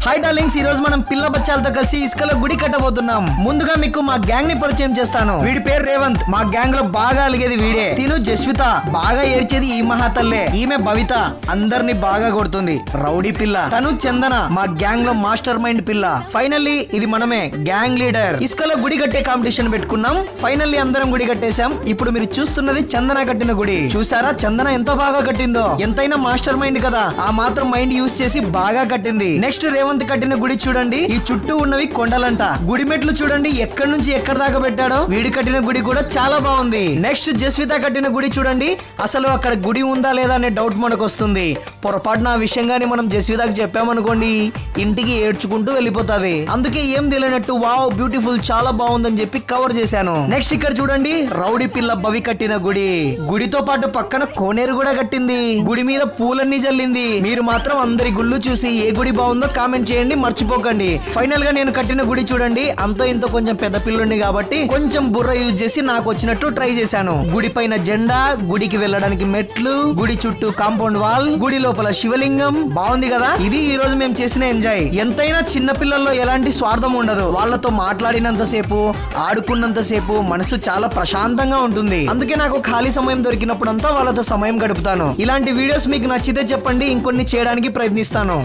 Hi darlings, ఈ రోజు మనం పిల్ల బచ్చాలతో కలిసి ఇసుకలో గుడి కట్టబోతున్నాం. ముందుగా మీకు మా గ్యాంగ్ ని పరిచయం చేస్తాను. వీడి పేరు రేవంత్. మా గ్యాంగ్ లో బాగా అలిగేది వీడే. తిను జస్విత, బాగా ఏడ్చేది ఈ మహాతల్లే. ఈమె భవిత, అందరిని బాగా కొడుతుంది, రౌడీ పిల్ల. తను చందన, మా గ్యాంగ్ లో మాస్టర్ మైండ్ పిల్ల. ఫైనల్లీ ఇది మనమే, గ్యాంగ్ లీడర్. ఇసుకలో గుడి కట్టే కాంపిటీషన్ పెట్టుకున్నాం. ఫైనల్లీ అందరం గుడి కట్టేశాం. ఇప్పుడు మీరు చూస్తున్నది చందన కట్టిన గుడి. చూసారా చందన ఎంత బాగా కట్టిందో? ఎంతైనా మాస్టర్ మైండ్ కదా, ఆ మాత్రం మైండ్ యూజ్ చేసి బాగా కట్టింది. నెక్స్ట్ రేవంత్ కట్టిన గుడి చూడండి. ఈ చుట్టూ ఉన్నవి కొండలంట. గుడి మెట్లు చూడండి ఎక్కడి నుంచి ఎక్కడ దాకా పెట్టాడో. వీడి కట్టిన గుడి కూడా చాలా బాగుంది. నెక్స్ట్ జస్విత కట్టిన గుడి చూడండి. అసలు అక్కడ గుడి ఉందా లేదా అనే డౌట్ మనకు వస్తుంది. పొరపాటున ఆ విషయంగాని మనం జస్వితకు చెప్పామనుకోండి, ఇంటికి ఏడ్చుకుంటూ వెళ్ళిపోతాది. అందుకే ఏం తెలియనట్టు వావ్ బ్యూటిఫుల్ చాలా బాగుందని చెప్పి కవర్ చేశాను. నెక్స్ట్ ఇక్కడ చూడండి, రౌడీ పిల్ల భవి కట్టిన గుడి. గుడితో పాటు పక్కన కోనేరు కూడా కట్టింది. గుడి మీద పూలన్నీ జల్లింది. మీరు మాత్రం అందరి గుళ్ళు చూసి ఏ గుడి బాగుందో కామెంట్ చేయండి, మర్చిపోకండి. ఫైనల్ గా నేను కట్టిన గుడి చూడండి. అంతో ఇంతో కొంచెం పెద్ద పిల్లుండి కాబట్టి కొంచెం బుర్ర యూజ్ చేసి నాకు వచ్చినట్టు ట్రై చేశాను. గుడి పైన జెండా, గుడికి వెళ్ళడానికి మెట్లు, గుడి చుట్టూ కాంపౌండ్ వాల్, గుడి లోపల శివలింగం. బాగుంది కదా? ఇది ఈ రోజు మేము చేసిన ఎంజాయ్. ఎంతైనా చిన్న పిల్లల్లో ఎలాంటి స్వార్థం ఉండదు. వాళ్ళతో మాట్లాడినంత సేపు, ఆడుకున్నంత సేపు మనసు చాలా ప్రశాంతంగా ఉంటుంది. అందుకే నాకు ఖాళీ సమయం దొరికినప్పుడంతా వాళ్ళతో సమయం గడుపుతాను. ఇలాంటి వీడియోస్ మీకు నచ్చితే చెప్పండి, ఇంకొన్ని చేయడానికి ప్రయత్నిస్తాను.